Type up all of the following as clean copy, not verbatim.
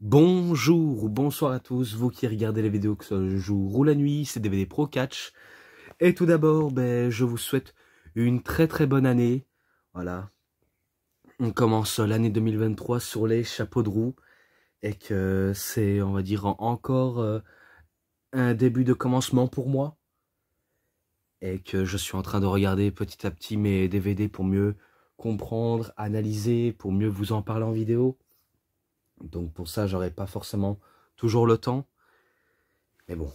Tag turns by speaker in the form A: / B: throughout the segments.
A: Bonjour ou bonsoir à tous, vous qui regardez les vidéos que ce soit le jour ou la nuit, c'est DVD Pro Catch. Et tout d'abord, je vous souhaite une très bonne année. Voilà, on commence l'année 2023 sur les chapeaux de roue et que c'est, on va dire, encore un début de commencement pour moi. Et que je suis en train de regarder petit à petit mes DVD pour mieux comprendre, analyser, pour mieux vous en parler en vidéo. Donc pour ça, j'aurai pas forcément toujours le temps. Mais bon,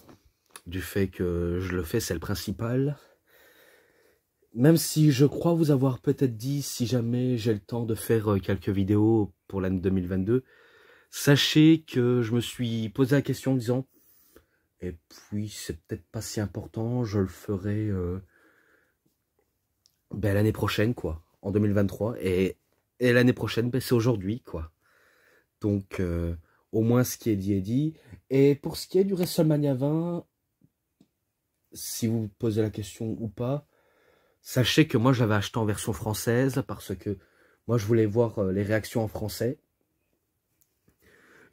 A: du fait que je le fais, c'est le principal. Même si je crois vous avoir peut-être dit, si jamais j'ai le temps de faire quelques vidéos pour l'année 2022, sachez que je me suis posé la question en disant, et puis c'est peut-être pas si important, je le ferai l'année prochaine, quoi, en 2023. Et l'année prochaine, c'est aujourd'hui, quoi. Donc, au moins ce qui est dit est dit. Et pour ce qui est du WrestleMania 20, si vous vous posez la question ou pas, sachez que moi je l'avais acheté en version française parce que moi je voulais voir les réactions en français.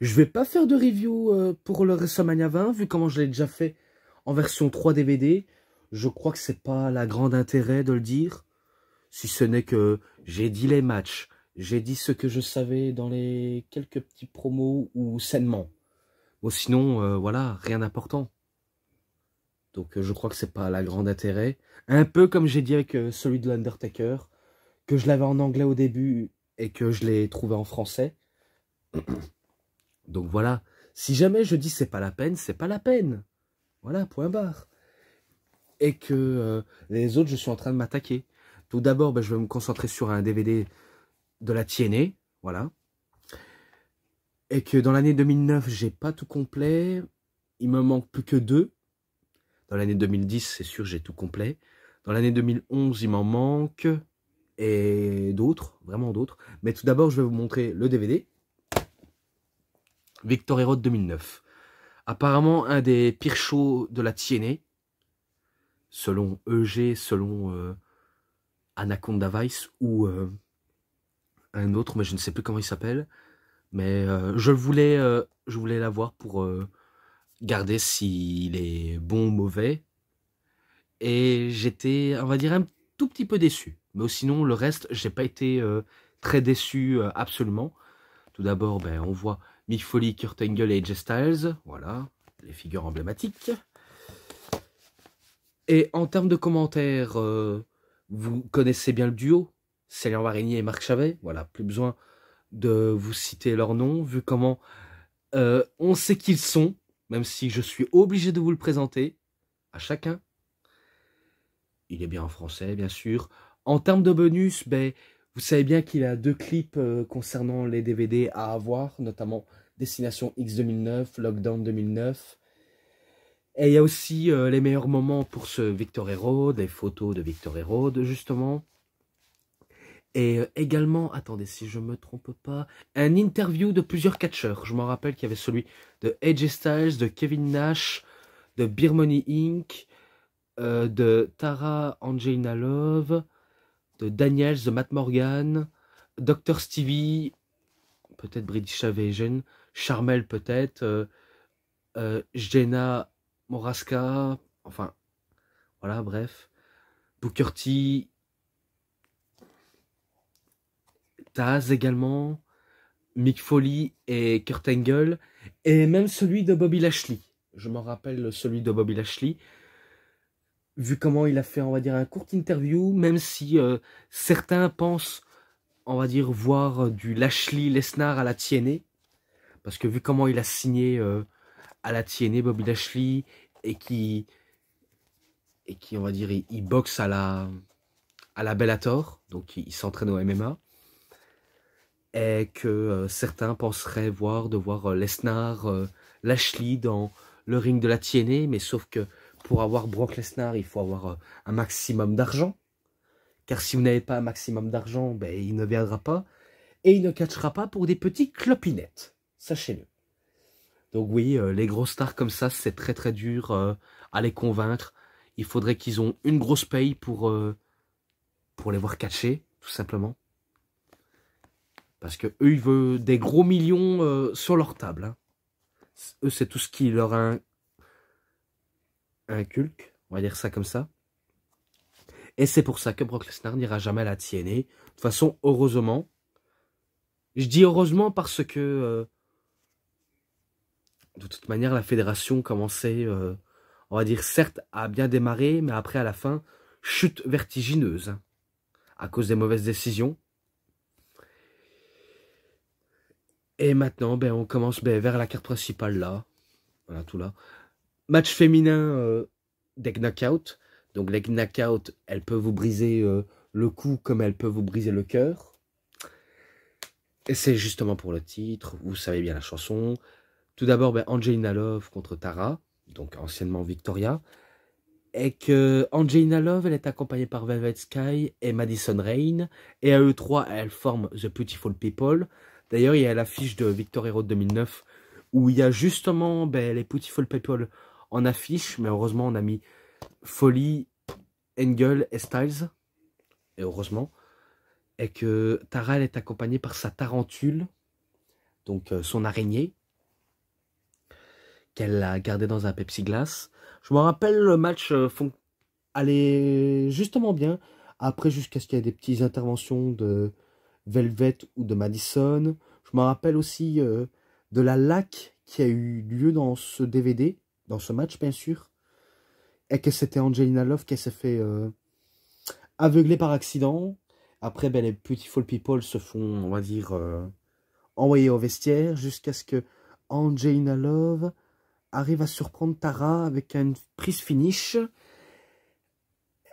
A: Je vais pas faire de review pour le WrestleMania 20 vu comment je l'ai déjà fait en version 3 DVD. Je crois que c'est pas la grande intérêt de le dire. Si ce n'est que j'ai dit les matchs, j'ai dit ce que je savais dans les quelques petits promos ou sainement. Bon sinon voilà, rien d'important. Donc je crois que c'est pas la grande intérêt. Un peu comme j'ai dit avec celui de l'Undertaker, que je l'avais en anglais au début et que je l'ai trouvé en français. Donc voilà, si jamais je dis c'est pas la peine, c'est pas la peine. Voilà, point barre. Et que les autres, je suis en train de m'attaquer. Tout d'abord, je vais me concentrer sur un DVD de la TNA, voilà. Et que dans l'année 2009, j'ai pas tout complet. Il me manque plus que 2. Dans l'année 2010, c'est sûr, j'ai tout complet. Dans l'année 2011, il m'en manque. Et d'autres, vraiment d'autres. Mais tout d'abord, je vais vous montrer le DVD. Victor Road 2009. Apparemment, un des pires shows de la TNA. Selon EG, selon Anaconda Vice ou un autre, mais je ne sais plus comment il s'appelle. Mais je voulais la voir pour garder s'il est bon ou mauvais. Et j'étais, on va dire, un tout petit peu déçu. Mais sinon, le reste, j'ai pas été très déçu absolument. Tout d'abord, on voit Mick Foley, Kurt Angle et AJ Styles. Voilà, les figures emblématiques. Et en termes de commentaires, vous connaissez bien le duo, Céline Varigny et Marc Chavet. Voilà, plus besoin de vous citer leur nom, vu comment on sait qu'ils sont, même si je suis obligé de vous le présenter à chacun. Il est bien en français, bien sûr. En termes de bonus, vous savez bien qu'il a 2 clips concernant les DVD à avoir, notamment Destination X 2009, Lockdown 2009. Et il y a aussi les meilleurs moments pour ce Victory Road, des photos de Victory Road, justement. Et également, attendez, si je me trompe pas, un interview de plusieurs catcheurs. Je m'en rappelle qu'il y avait celui de AJ Styles, de Kevin Nash, de Beer Money Inc., de Tara Angelina Love, de Daniels, de Matt Morgan, Dr. Stevie, peut-être British Invasion, Charmel peut-être, Jenna Moraska, enfin, voilà, bref. Booker T, Taz également, Mick Foley et Kurt Angle, et même celui de Bobby Lashley. Je me rappelle celui de Bobby Lashley. Vu comment il a fait, on va dire, un court interview, même si certains pensent, on va dire, voir du Lashley Lesnar à la TNA, parce que vu comment il a signé à la TNA, Bobby Lashley, et qui on va dire, il boxe à la Bellator, donc il s'entraîne au MMA, et que certains penseraient de voir Lesnar, Lashley dans le ring de la TNA, mais sauf que pour avoir Brock Lesnar, il faut avoir un maximum d'argent, car si vous n'avez pas un maximum d'argent, il ne viendra pas, et il ne catchera pas pour des petits clopinettes, sachez-le. Donc oui, les grosses stars comme ça, c'est très dur à les convaincre. Il faudrait qu'ils ont une grosse paye pour les voir catcher, tout simplement. Parce que eux, ils veulent des gros millions sur leur table. Hein. Eux, c'est tout ce qui leur inculque, on va dire ça comme ça. Et c'est pour ça que Brock Lesnar n'ira jamais à la TNA. De toute façon, heureusement. Je dis heureusement parce que, de toute manière, la fédération commençait, on va dire, certes, à bien démarrer, mais après, à la fin, chute vertigineuse. Hein, à cause des mauvaises décisions. Et maintenant, ben, on commence vers la carte principale, là. Voilà, tout là. Match féminin des knockouts. Donc les knockouts, elles peuvent vous briser le cou comme elles peuvent vous briser le cœur. Et c'est justement pour le titre, vous savez bien la chanson. Tout d'abord, Angelina Love contre Tara, donc anciennement Victoria. Et que Angelina Love, elle est accompagnée par Velvet Sky et Madison Rayne. Et à eux trois, elles forment The Beautiful People. D'ailleurs, il y a l'affiche de Victoria Road 2009 où il y a justement les Beautiful People en affiche. Mais heureusement, on a mis Foley, Engel et Styles. Et heureusement. Et que Tara, elle est accompagnée par sa tarentule. Donc son araignée. Qu'elle a gardée dans un Pepsi Glass. Je me rappelle, le match allait justement bien. Après, jusqu'à ce qu'il y ait des petites interventions de Velvet ou de Madison. Je me rappelle aussi de la laque qui a eu lieu dans ce DVD, dans ce match, bien sûr. Et que c'était Angelina Love qui s'est fait aveugler par accident. Après, les Beautiful People se font, on va dire, envoyer au vestiaire jusqu'à ce que Angelina Love arrive à surprendre Tara avec une prise finish.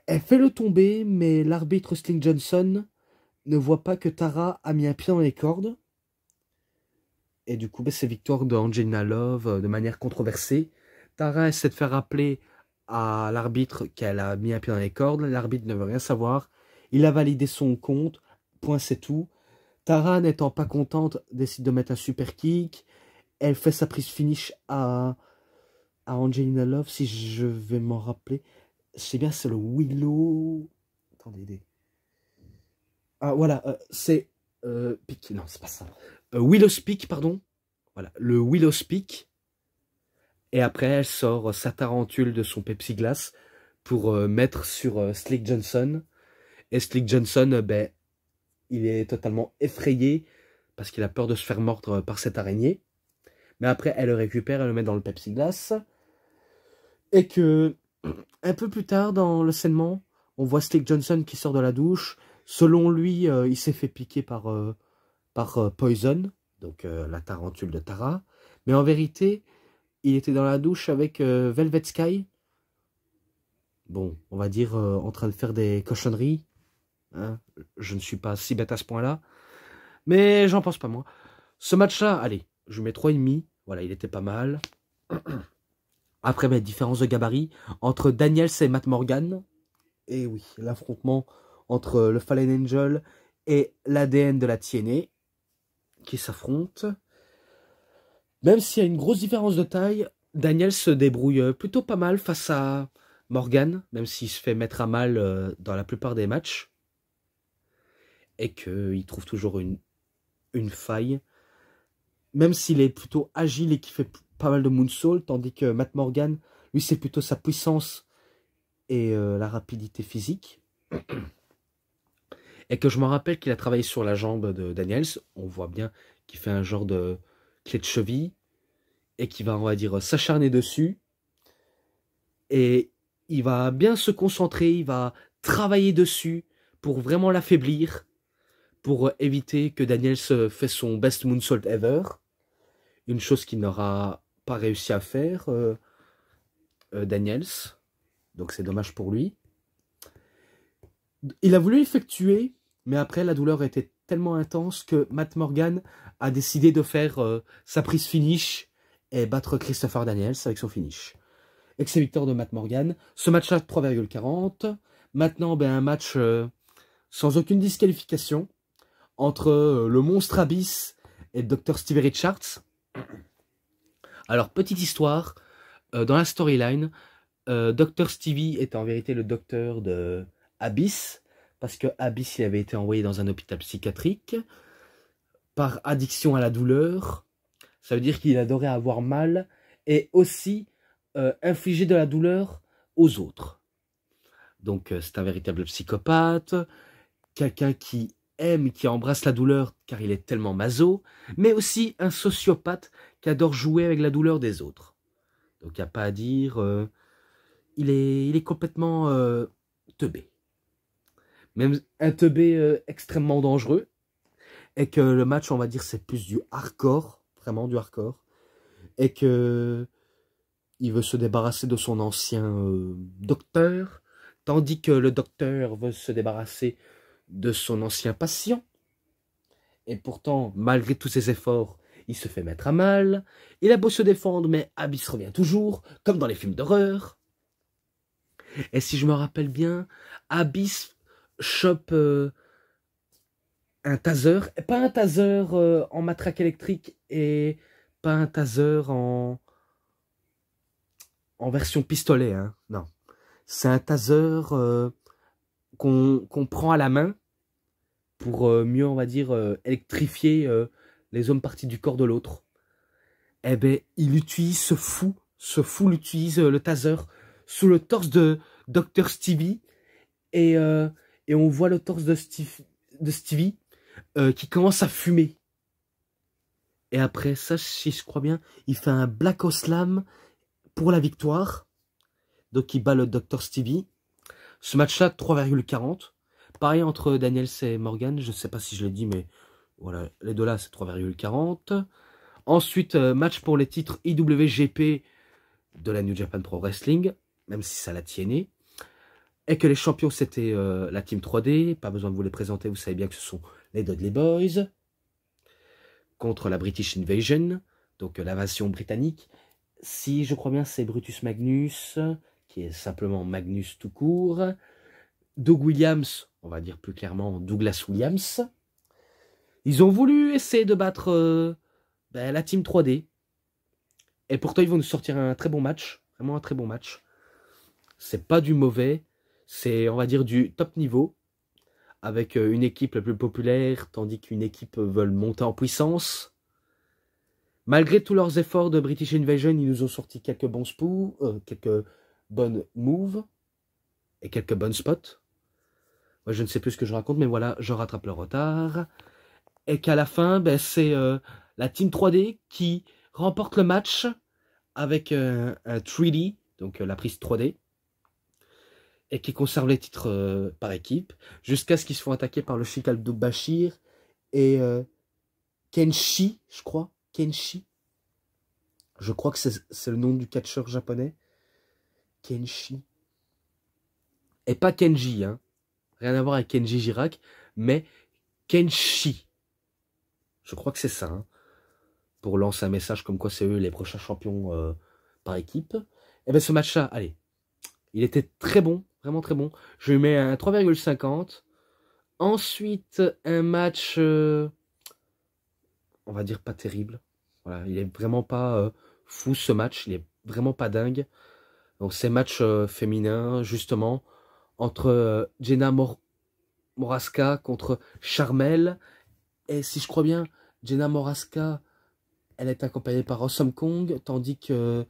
A: Elle fait le tomber, mais l'arbitre Sling Johnson ne voit pas que Tara a mis un pied dans les cordes. Et du coup, c'est victoire de Angelina Love de manière controversée. Tara essaie de faire rappeler à l'arbitre qu'elle a mis un pied dans les cordes. L'arbitre ne veut rien savoir. Il a validé son compte. Point, c'est tout. Tara, n'étant pas contente, décide de mettre un super kick. Elle fait sa prise finish à Angelina Love, si je vais m'en rappeler. Je sais bien, c'est le Willow... Attendez. Ah, voilà, c'est... Peak, non, c'est pas ça. Willow's Peak, pardon. Voilà, le Willow's Peak. Et après, elle sort sa tarentule de son Pepsi Glass pour mettre sur Slick Johnson. Et Slick Johnson, il est totalement effrayé parce qu'il a peur de se faire mordre par cette araignée. Mais après, elle le récupère, elle le met dans le Pepsi Glass. Et que, un peu plus tard dans le segment, on voit Slick Johnson qui sort de la douche. Selon lui, il s'est fait piquer par Poison, donc la tarentule de Tara. Mais en vérité, il était dans la douche avec Velvet Sky. Bon, on va dire en train de faire des cochonneries. Hein. Je ne suis pas si bête à ce point-là. Mais j'en pense pas moi. Ce match-là, allez, je lui mets 3,5. Voilà, il était pas mal. Après, différence de gabarit entre Daniels et Matt Morgan. Et oui, l'affrontement entre le Fallen Angel et l'ADN de la TNA qui s'affrontent. Même s'il y a une grosse différence de taille, Daniels se débrouille plutôt pas mal face à Morgan, même s'il se fait mettre à mal dans la plupart des matchs. Et qu'il trouve toujours une faille. Même s'il est plutôt agile et qui fait pas mal de moonsault, tandis que Matt Morgan, lui, c'est plutôt sa puissance et la rapidité physique. Et que je me rappelle qu'il a travaillé sur la jambe de Daniels. On voit bien qu'il fait un genre de clé de cheville. Et qu'il va, on va dire, s'acharner dessus. Et il va bien se concentrer. Il va travailler dessus pour vraiment l'affaiblir. Pour éviter que Daniels fait son best moonsault ever. Une chose qu'il n'aura pas réussi à faire, Daniels. Donc c'est dommage pour lui. Il a voulu l'effectuer, mais après la douleur était tellement intense que Matt Morgan a décidé de faire sa prise finish et battre Christopher Daniels avec son finish. Excellente victoire de Matt Morgan. Ce match-là, 3,40. Maintenant, un match sans aucune disqualification entre le monstre Abyss et Dr. Stevie Richards. Alors, petite histoire, dans la storyline, Dr. Stevie était en vérité le docteur de Abyss, parce que Abyss il avait été envoyé dans un hôpital psychiatrique. par addiction à la douleur. Ça veut dire qu'il adorait avoir mal et aussi infliger de la douleur aux autres. Donc c'est un véritable psychopathe, quelqu'un qui aime, qui embrasse la douleur car il est tellement maso, mais aussi un sociopathe qui adore jouer avec la douleur des autres. Donc il n'y a pas à dire, il est complètement teubé. Même un teubé extrêmement dangereux, et que le match, on va dire, c'est plus du hardcore, vraiment du hardcore, et que il veut se débarrasser de son ancien docteur, tandis que le docteur veut se débarrasser de son ancien patient. Et pourtant, malgré tous ses efforts, il se fait mettre à mal. Il a beau se défendre, mais Abyss revient toujours, comme dans les films d'horreur. Et si je me rappelle bien, Abyss chope un taser, pas un taser en matraque électrique et pas un taser en version pistolet, hein. Non. C'est un taser qu'on prend à la main pour mieux, on va dire, électrifier les zones parties du corps de l'autre. Eh ben, il utilise ce fou l'utilise le taser sous le torse de Dr Stevie et on voit le torse de Stevie qui commence à fumer. Et après ça, si je crois bien, il fait un Black Slam pour la victoire. Donc il bat le Dr Stevie. Ce match-là, 3,40. Pareil entre Daniels et Morgan. Je ne sais pas si je l'ai dit, mais voilà, les deux là, c'est 3,40. Ensuite, match pour les titres IWGP de la New Japan Pro Wrestling, même si ça la tiennait. Et que les champions, c'était la Team 3D. Pas besoin de vous les présenter, vous savez bien que ce sont les Dudley Boys. Contre la British Invasion, donc l'invasion britannique. Si je crois bien, c'est Brutus Magnus, qui est simplement Magnus tout court. Doug Williams, on va dire plus clairement Douglas Williams. Ils ont voulu essayer de battre la Team 3D. Et pourtant, ils vont nous sortir un très bon match. Vraiment un très bon match. C'est pas du mauvais. C'est, on va dire, du top niveau. Avec une équipe la plus populaire, tandis qu'une équipe veut monter en puissance. Malgré tous leurs efforts de British Invasion, ils nous ont sorti quelques bons spots, quelques bonnes moves et quelques bonnes spots. Moi, je ne sais plus ce que je raconte, mais voilà, je rattrape le retard. Et qu'à la fin, c'est la Team 3D qui remporte le match avec un 3D, donc la prise 3D, et qui conserve les titres par équipe, jusqu'à ce qu'ils se font attaquer par le Sheik Al-Bashir et Kenshi, je crois. Kenshi. Je crois que c'est le nom du catcheur japonais. Kenshi. Et pas Kenji, hein. Rien à voir avec Kenji Girac, mais Kenshi. Je crois que c'est ça, hein. Pour lancer un message comme quoi c'est eux les prochains champions par équipe. Et bien ce match-là, allez, il était très bon, vraiment très bon. Je lui mets un 3,50. Ensuite, un match, on va dire pas terrible. Voilà, il est vraiment pas fou ce match, il est vraiment pas dingue. Donc c'est match féminin, justement, entre Jenna Morasca contre Charmel. Et si je crois bien, Jenna Morasca, elle est accompagnée par Awesome Kong, tandis que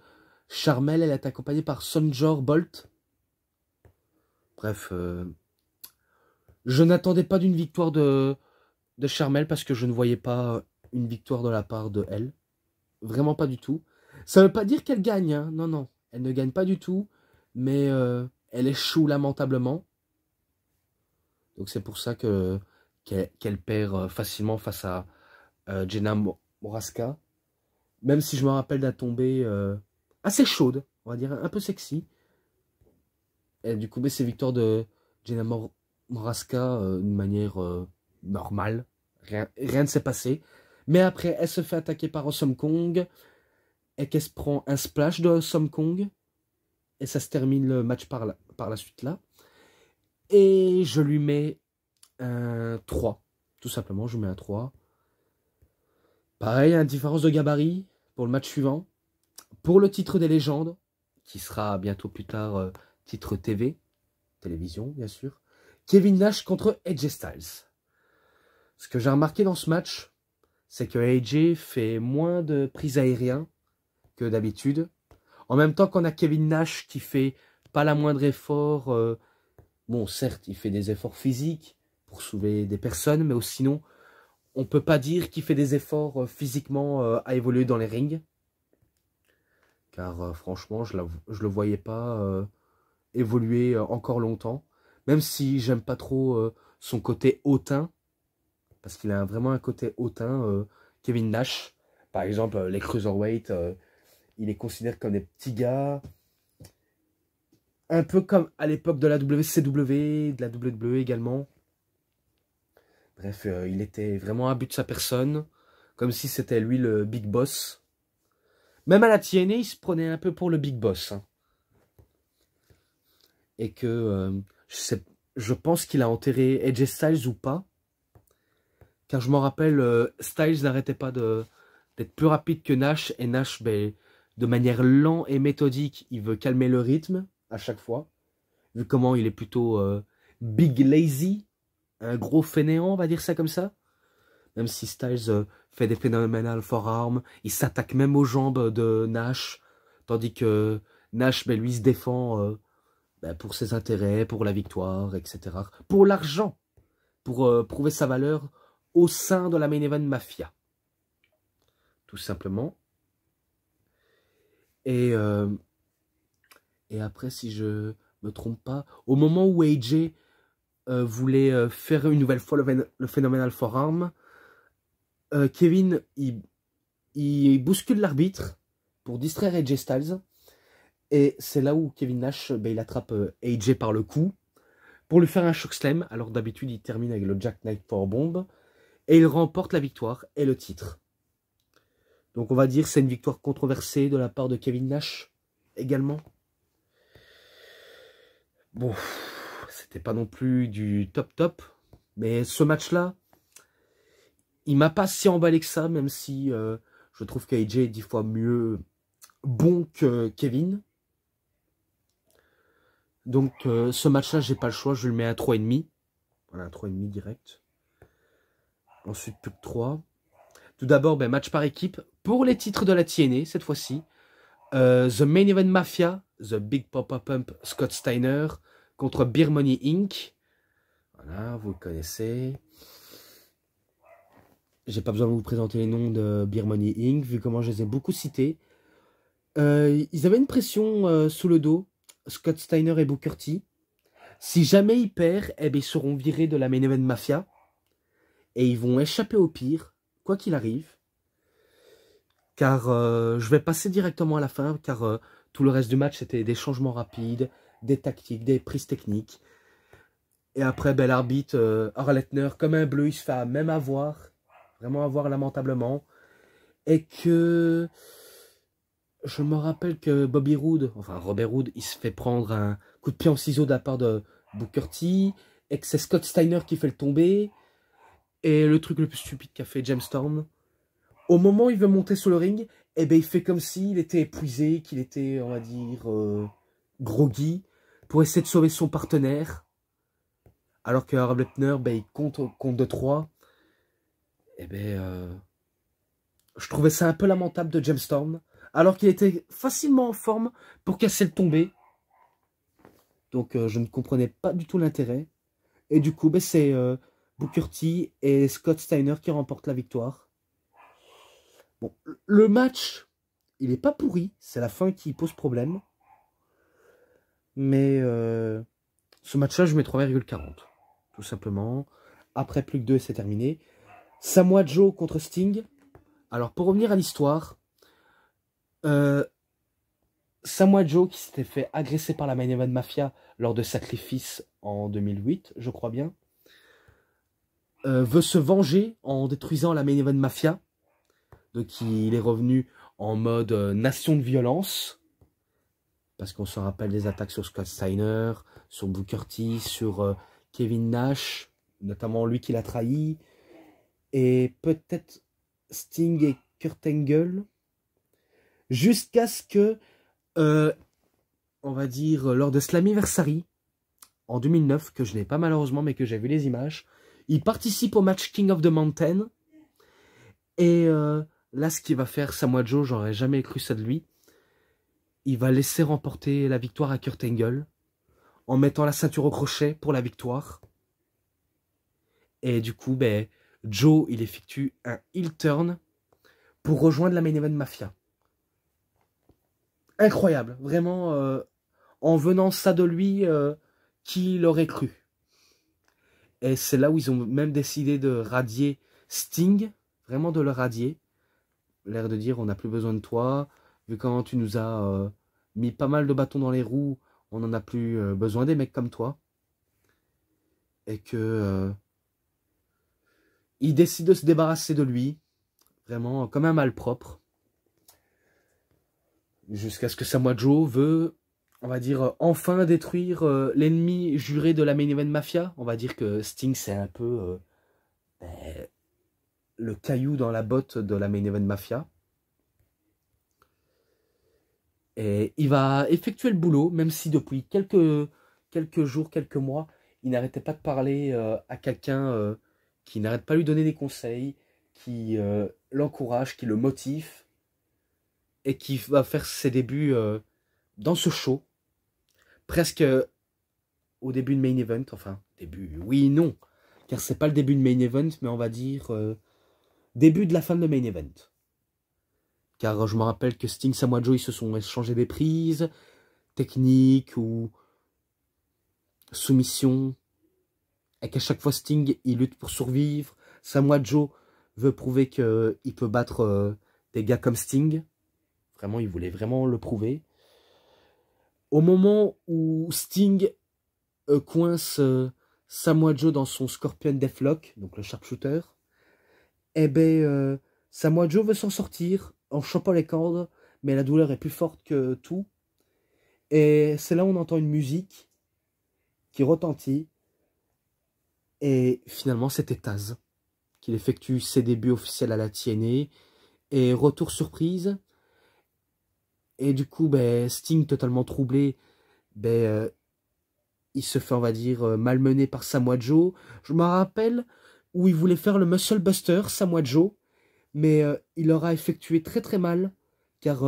A: Charmel, elle est accompagnée par Sonjor Bolt. Bref, je n'attendais pas d'une victoire de Charmel parce que je ne voyais pas une victoire de la part de elle. Vraiment pas du tout. Ça ne veut pas dire qu'elle gagne, hein. Non, non. Elle ne gagne pas du tout, mais elle échoue lamentablement. Donc c'est pour ça qu'elle perd facilement face à Jenna Morasca. Même si je me rappelle d'un tombée assez chaude, on va dire, un peu sexy. Et du coup, c'est victoire de Jenna Morasca d'une manière normale. Rien ne s'est passé. Mais après, elle se fait attaquer par Awesome Kong. Et qu'elle se prend un splash de Awesome Kong. Et ça se termine le match par la suite là. Et je lui mets un 3. Tout simplement, je lui mets un 3. Pareil, une différence de gabarit pour le match suivant. Pour le titre des légendes, qui sera bientôt plus tard titre TV, télévision bien sûr. Kevin Nash contre AJ Styles. Ce que j'ai remarqué dans ce match, c'est que AJ fait moins de prises aériennes que d'habitude. En même temps qu'on a Kevin Nash qui fait pas la moindre effort. Bon, certes, il fait des efforts physiques pour soulever des personnes, mais sinon, on peut pas dire qu'il fait des efforts physiquement à évoluer dans les rings. Car franchement, je le voyais pas évoluer encore longtemps. Même si j'aime pas trop son côté hautain. Parce qu'il a vraiment un côté hautain, Kevin Nash. Par exemple, les cruiserweight, il les considère comme des petits gars. Un peu comme à l'époque de la WCW, de la WWE également. Bref, il était vraiment à but de sa personne. Comme si c'était lui le big boss. Même à la TNA, il se prenait un peu pour le big boss. Hein. Et que je pense qu'il a enterré AJ Styles ou pas. Car je m'en rappelle, Styles n'arrêtait pas d'être plus rapide que Nash. Et Nash, ben, de manière lente et méthodique, il veut calmer le rythme à chaque fois. Vu comment il est plutôt big lazy. Un gros fainéant, on va dire ça comme ça. Même si Styles fait des phénoménal forearms. Il s'attaque même aux jambes de Nash. Tandis que Nash, ben, lui, se défend ben, pour ses intérêts, pour la victoire, etc. Pour l'argent. Pour prouver sa valeur au sein de la Main Event Mafia. Tout simplement. Et après, si je me trompe pas, au moment où AJ voulait faire une nouvelle fois le Phenomenal Forearm, Kevin, il bouscule l'arbitre pour distraire AJ Styles. Et c'est là où Kevin Nash, ben, il attrape AJ par le cou pour lui faire un chokeslam. Alors d'habitude, il termine avec le Jackknife Powerbomb. Et il remporte la victoire et le titre. Donc on va dire que c'est une victoire controversée de la part de Kevin Nash également. Bon, c'était pas non plus du top. Mais ce match-là, il m'a pas si emballé que ça, même si je trouve qu'AJ est 10 fois mieux bon que Kevin. Donc ce match-là, j'ai pas le choix, je lui mets un 3,5. Voilà, un 3,5 direct. Ensuite, plus que 3. Tout d'abord, ben, match par équipe pour les titres de la TNA, cette fois-ci. The Main Event Mafia, The Big Papa Pump, Scott Steiner, contre Beer Money Inc. Voilà, vous le connaissez. J'ai pas besoin de vous présenter les noms de Beer Money Inc., vu comment je les ai beaucoup cités. Ils avaient une pression sous le dos, Scott Steiner et Booker T. Si jamais ils perdent, eh bien, ils seront virés de la Main Event Mafia. Et ils vont échapper au pire, quoi qu'il arrive. Car je vais passer directement à la fin, car tout le reste du match, c'était des changements rapides, des tactiques, des prises techniques. Et après, ben, l'arbitre, Harletner, comme un bleu, il se fait même avoir, vraiment avoir lamentablement. Et que je me rappelle que Bobby Roode, enfin Robert Roode, il se fait prendre un coup de pied en ciseau de la part de Booker T. Et que c'est Scott Steiner qui fait le tomber. Et le truc le plus stupide qu'a fait James Storm, au moment où il veut monter sur le ring, eh ben, il fait comme s'il était épuisé, qu'il était, on va dire, groggy, pour essayer de sauver son partenaire. Alors que Harletner, ben, il compte de 3. Eh ben, je trouvais ça un peu lamentable de James Storm, alors qu'il était facilement en forme pour casser le tombé. Donc je ne comprenais pas du tout l'intérêt. Et du coup, ben, c'est Booker T et Scott Steiner qui remportent la victoire. Bon, le match, il n'est pas pourri. C'est la fin qui pose problème. Mais ce match-là, je mets 3,40. Tout simplement. Après plus que 2, c'est terminé. Samoa Joe contre Sting. Alors, pour revenir à l'histoire, Samoa Joe, qui s'était fait agresser par la Main Event Mafia lors de Sacrifice en 2008, je crois bien, veut se venger en détruisant la Main Event Mafia. Donc il est revenu en mode nation de violence. Parce qu'on se rappelle des attaques sur Scott Steiner, sur Booker T, sur Kevin Nash, notamment lui qui l'a trahi. Et peut-être Sting et Kurt Angle. Jusqu'à ce que, on va dire, lors de Slammiversary, en 2009, que je n'ai pas malheureusement, mais que j'ai vu les images, il participe au match King of the Mountain. Et là, ce qu'il va faire, Samoa Joe, j'aurais jamais cru ça de lui. Il va laisser remporter la victoire à Kurt Angle en mettant la ceinture au crochet pour la victoire. Et du coup, ben, Joe, il effectue un heel turn pour rejoindre la Main Event Mafia. Incroyable, vraiment, en venant ça de lui, qui l'aurait cru. Et c'est là où ils ont même décidé de radier Sting, vraiment de le radier. L'air de dire, on n'a plus besoin de toi, vu comment tu nous as mis pas mal de bâtons dans les roues, on n'en a plus besoin des mecs comme toi. Et que il décide de se débarrasser de lui, vraiment comme un malpropre. Jusqu'à ce que Samoa Joe veut, on va dire, enfin détruire l'ennemi juré de la Main Event Mafia. On va dire que Sting, c'est un peu ben, le caillou dans la botte de la Main Event Mafia. Et il va effectuer le boulot, même si depuis quelques jours, quelques mois, il n'arrêtait pas de parler à quelqu'un qui n'arrête pas de lui donner des conseils, qui l'encourage, qui le motive, et qui va faire ses débuts dans ce show, presque au début de Main Event, enfin, début, oui et non, car c'est pas le début de Main Event, mais on va dire début de la fin de Main Event. Car je me rappelle que Sting, Samoa Joe, ils se sont échangés des prises, techniques ou soumission, et qu'à chaque fois Sting, il lutte pour survivre. Samoa Joe veut prouver qu'il peut battre des gars comme Sting. Vraiment, il voulait vraiment le prouver. Au moment où Sting coince Samoa Joe dans son Scorpion Deathlock, donc le sharpshooter, eh ben, Samoa Joe veut s'en sortir en chopant les cordes, mais la douleur est plus forte que tout. Et c'est là où on entend une musique qui retentit. Et finalement, c'était Taz qui effectue ses débuts officiels à la TNA. Et retour surprise. Et du coup, ben, Sting, totalement troublé, ben, il se fait, on va dire, malmener par Samoa Joe. Je me rappelle où il voulait faire le Muscle Buster, Samoa Joe. Mais il aura effectué très très mal, car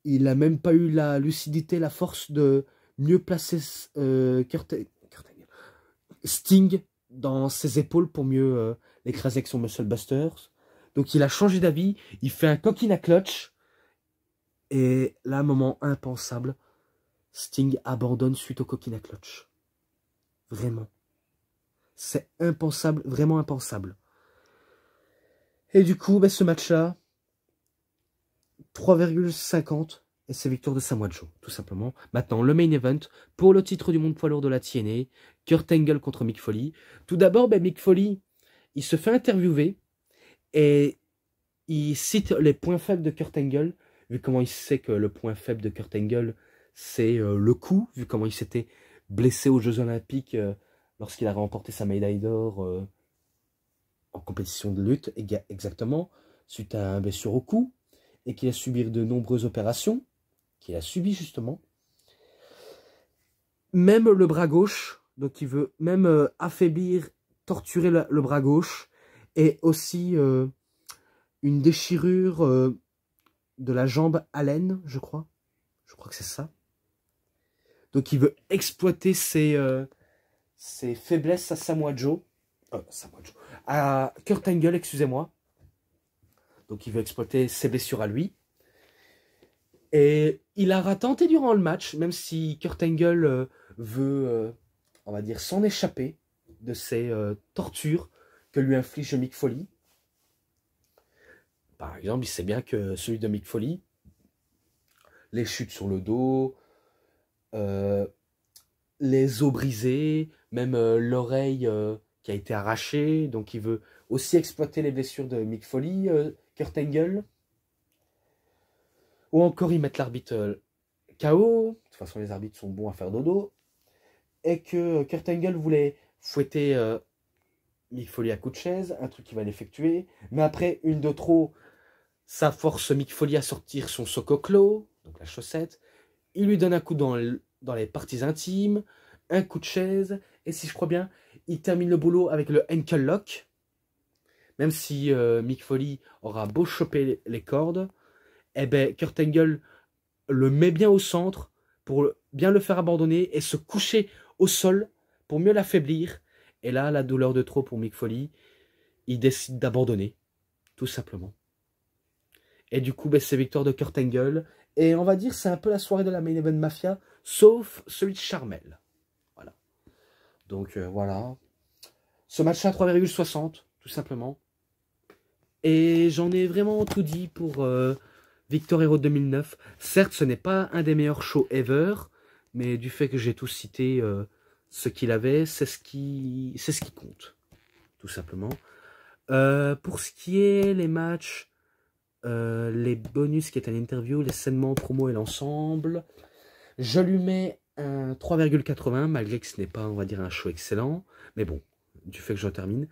A: il n'a même pas eu la lucidité, la force de mieux placer Sting dans ses épaules pour mieux l'écraser avec son Muscle Busters. Donc il a changé d'avis, il fait un coquina clutch, et là, moment impensable, Sting abandonne suite au coquina clutch. Vraiment. C'est impensable, vraiment impensable. Et du coup, ben, ce match-là, 3,50 et c'est victoire de Samoa Joe, tout simplement. Maintenant, le main event pour le titre du monde poids lourd de la TNA, Kurt Angle contre Mick Foley. Tout d'abord, ben, Mick Foley, il se fait interviewer et il cite les points faibles de Kurt Angle, vu comment il sait que le point faible de Kurt Angle, c'est le coup, vu comment il s'était blessé aux Jeux Olympiques lorsqu'il a remporté sa médaille d'or en compétition de lutte, exactement, suite à une blessure au cou, et qu'il a subi de nombreuses opérations, qu'il a subi justement. Même le bras gauche, donc il veut même affaiblir, torturer le bras gauche, et aussi une déchirure de la jambe Allen, je crois. Je crois que c'est ça. Donc il veut exploiter ses faiblesses à Samoa Joe. À Kurt Angle, excusez-moi. Donc il veut exploiter ses blessures à lui. Et il aura tenté durant le match, même si Kurt Angle veut, on va dire, s'en échapper de ces tortures que lui inflige Mick Foley. Par exemple, il sait bien que celui de Mick Foley, les chutes sur le dos, les os brisés, même l'oreille qui a été arrachée. Donc il veut aussi exploiter les blessures de Mick Foley, Kurt Angle. Ou encore y mettre l'arbitre KO. De toute façon, les arbitres sont bons à faire dodo. Et que Kurt Angle voulait fouetter Mick Foley à coup de chaise, un truc qu'il va l'effectuer. Mais après, une de trop, ça force Mick Foley à sortir son sococlo, donc la chaussette. Il lui donne un coup dans les parties intimes, un coup de chaise. Et si je crois bien, il termine le boulot avec le ankle lock. même si Mick Foley aura beau choper les cordes, eh ben, Kurt Angle le met bien au centre pour bien le faire abandonner et se coucher au sol pour mieux l'affaiblir. Et là, la douleur de trop pour Mick Foley, il décide d'abandonner, tout simplement. Et du coup, ben, c'est victoire de Kurt Angle. Et on va dire c'est un peu la soirée de la Main Event Mafia, sauf celui de Charmel. Voilà. Donc voilà. Ce match à 3,60, tout simplement. Et j'en ai vraiment tout dit pour Victor Hero 2009. Certes, ce n'est pas un des meilleurs shows ever, mais du fait que j'ai tout cité ce qu'il avait, c'est ce qui compte, tout simplement. Pour ce qui est les matchs, les bonus qui est à l'interview, les scènements promo et l'ensemble, je lui mets un 3,80, malgré que ce n'est pas, on va dire, un show excellent. Mais bon, du fait que j'en termine.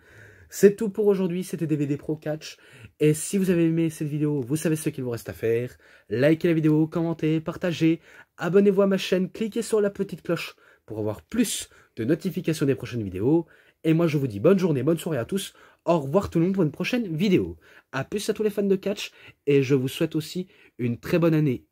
A: C'est tout pour aujourd'hui, c'était DVD Pro Catch. Et si vous avez aimé cette vidéo, vous savez ce qu'il vous reste à faire. Likez la vidéo, commentez, partagez, abonnez-vous à ma chaîne, cliquez sur la petite cloche pour avoir plus de notifications des prochaines vidéos. Et moi je vous dis bonne journée, bonne soirée à tous. Au revoir tout le monde pour une prochaine vidéo. A plus à tous les fans de catch et je vous souhaite aussi une très bonne année